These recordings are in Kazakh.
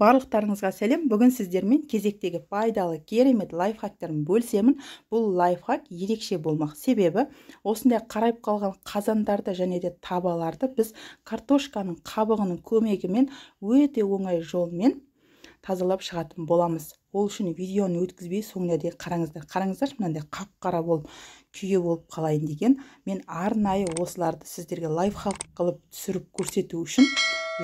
Барлықтарыңызға сәлем. Бүгін сіздермен кезектегі пайдалы керемет лайфхактарын бөлісемін. Бұл лайфхак ерекше болмақ. Себебі осындай қарайып қалған қазандарды және де табаларды біз картошканың қабығының көмегімен өте оңай жолмен тазалап шығатын боламыз. Ол үшін видеоны өткізбей соңына дейін қараңыздар. Қараңыздар, мынандай қап-қара болып күйе болып қалайын деген. Мен арнайы осыларды сіздерге лайфхак қылып түсіріп көрсету үшін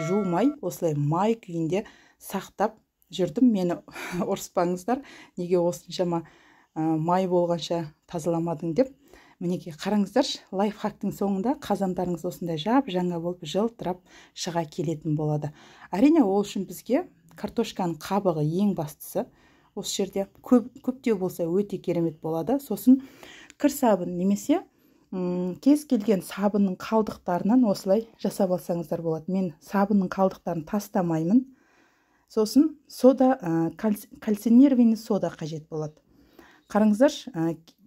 жумай, осылай май күйінде сақтап жүрдім. Мені ұрыспаңыздар, неге осыншама май болғанша тазаламадың деп. Мінекей қараңыздар, лайфхактың соңында қазандарыңыз осындай жап-жаңа болып жылтырап шыға келетін болады. Әрине, ол үшін бізге картошканың қабығы ең бастысы. Осы жерде көптеу болса өте керемет болады. Сосын кір сабын немесе кез келген сабынның қалдықтарынан осылай жасап алсаңыздар болады. Мен сабынның қалдықтарын тастамаймын. Сосын сода, кальцинированный сода қажет болады. Қараңыздар,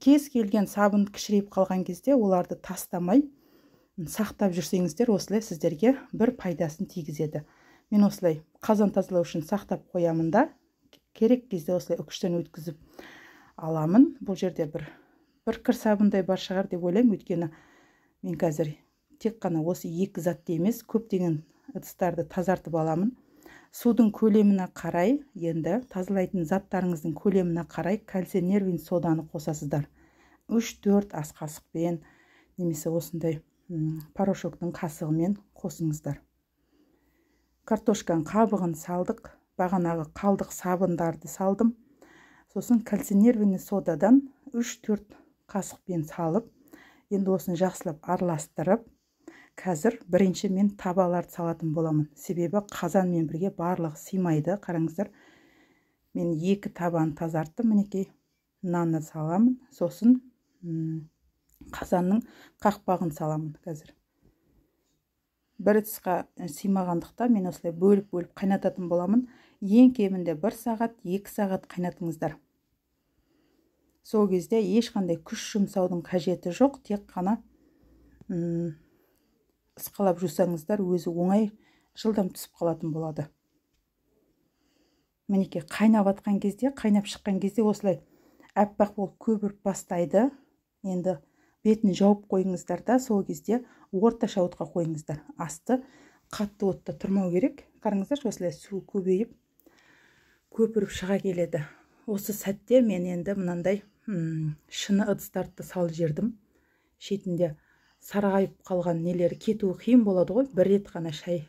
кез келген сабын кішірейіп қалған кезде оларды тастамай сақтап жүрсеңіздер, осылай сіздерге бір пайдасын тигізеді. Мен осылай қазан тазалау үшін сақтап қоямын да, керек кезде осылай үкіштен өткізіп аламын. Бұл жерде бір кір сабындай бар шығар деп ойлаймын, өйткені мен қазір тек қана осы екі затты емес, көптеген ыдыстарды тазартып аламын. Судың көлеміне қарай, енді тазалайтын заттарыңыздың көлеміне қарай кальцинированный соданы қосасыздар. 3-4 ас қасықпен немесе осындай порошоктың қасығымен қосыңыздар. Картошканың қабығын салдық, бағанағы қалдық сабындарды салдым. Сосын кальцинированный содадан 3-4 қасықпен салып, енді осыны жақсылап араластырып, қазір бірінші мен табаларды салатын боламын. Себебі қазанмен бірге барлығы сыймайды. Қараңыздар, мен 2 табаны тазарттым. Мінекей нанны саламын. Сосын қазанның қақпағын саламын қазір. Бір ыдысқа сыймағандықта мен осылай бөліп қайнататын боламын. Ең кемінде 1 сағат, 2 сағат қайнатыңыздар. Сол кезде ешқандай күш жұмсаудың қажеті жоқ. Тек қана ысқалап жусаңыздар, өзі оңай жылдам түсіп қалатын болады. Мінекей қайнап атқан кезде, қайнап шыққан кезде осылай әппақ болып көбіріп бастайды. Енді бетін жауып қойыңыздар да, сол кезде орташа отқа қойыңыздар. Асты қатты отта тұрмау керек. Қараңыздар, осылай су көбейіп көпіріп шыға келеді. Осы сәтте мен енді мынандай шыны ыдыстарды салып жердім. Шетінде сарғайып қалған нелері кетуі қиын болады ғой. Бір рет қана шай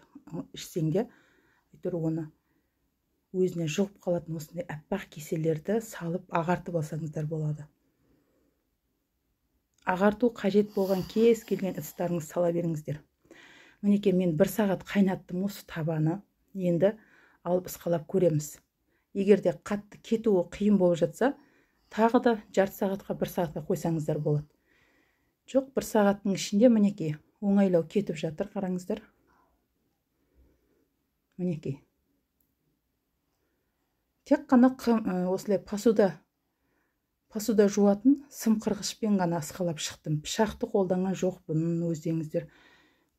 ішсеңде, оны өзіне жұғып қалатын осындай әппақ кеселерді салып ағартып алсаңыздар болады. Ағарту қажет болған кез келген ыдыстарыңыз сала беріңіздер. Мінекей мен 1 сағат қайнаттым осы табаны. Енді алып ысқалап көреміз. Егер де қатты кетуі қиын болып жатса, тағы да жарты сағатқа 1 сағатқа қойсаңыздар болады. Жоқ, 1 сағаттың ішінде мінекей оңайлау кетіп жатыр, қараңыздар. Мінекей. Тек қана осылай посуда жуатын сым қырғышпен ғана ысқалап шықтым. Пышақты қолданған жоқпын, өздеріңіздер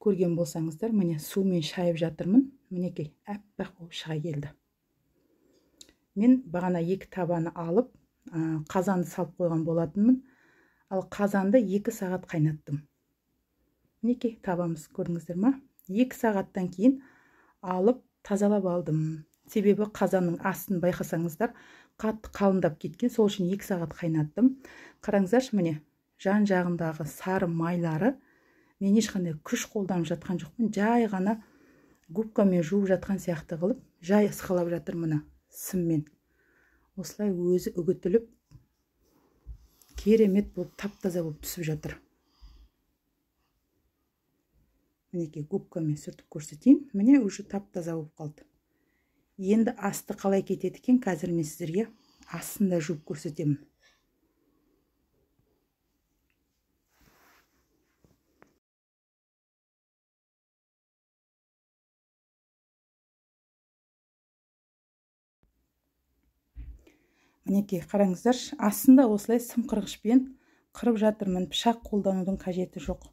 көрген болсаңыздар. Міне сумен шайып жатырмын. Мінекей әппақ болып шыға келді. Мен бағана 2 табаны алып, қазанды салып қойған болатынмын. Ал қазанды 2 сағат қайнаттым. Мінекей табамыз, көрдіңіздер ма? 2 сағаттан кейін алып тазалап алдым. Себебі қазанның астын байқасаңыздар, қатты қалындап кеткен, сол үшін 2 сағат қайнаттым. Қараңыздар, міне жан жағындағы сары майлары мен ешқандай күш қолданып жатқан жоқпын. Жай ғана губкамен жуып жатқан сияқты қылып, жай ысқалап жатыр мына сыммен. Осылай өзі үгітіліп керемет болып, тап-таза болып түсіп жатыр. Мінекей губкамен сүртіп көрсетейін. Міне уже тап-таза болып қалды. Енді асты қалай кетеді екен, қазір мен сіздерге астын да жуып көрсетемін. Мінекей қараңыздар, астында осылай сым қырғышпен қырып жатырмын. Пышақ қолданудың қажеті жоқ.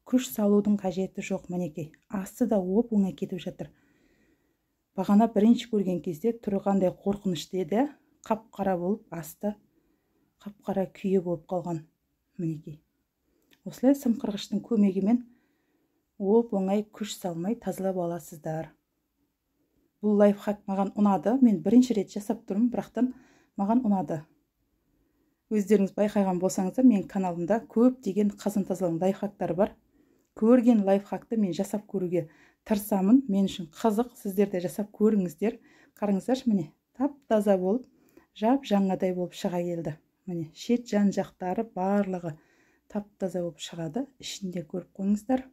Күш салудың қажеті жоқ. Мінекей асты да оп-оңай кетіп жатыр. Бағана бірінші көрген кезде түрі қандай қорқынышты еді, қап-қара болып, асты қап-қара күйе болып қалған. Мінекей. Осылай сымқырғыштың көмегімен оп-оңай күш салмай тазалап аласыздар. Бұл лайфхак маған ұнады. Мен бірінші рет жасап тұрмын, бірақтан маған ұнады. Өздеріңіз байқаған болсаңыздар, мен каналымда көптеген қазан тазалау лайфхактары бар. Көрген лайфхакты мен жасап көруге тырысамын. Мен үшін қызық, сіздер де жасап көріңіздер. Қараңыздаршы, міне, тап-таза болып, жап-жаңадай болып шыға келді. Міне, шет жан жақтары барлығы тап-таза болып шығады. Ішінде көріп қойыңыздар.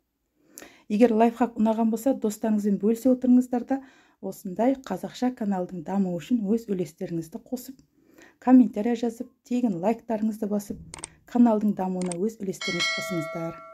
Егер лайфхак ұнаған болса, достарыңызбен бөлісе отырыңыздар да, осындай қазақша каналдың дамуы үшін өз үлестеріңізді қосып, комментария жазып, тегін лайктарыңызды басып, каналдың дамуына өз үлестеріңізді қосыңыздар.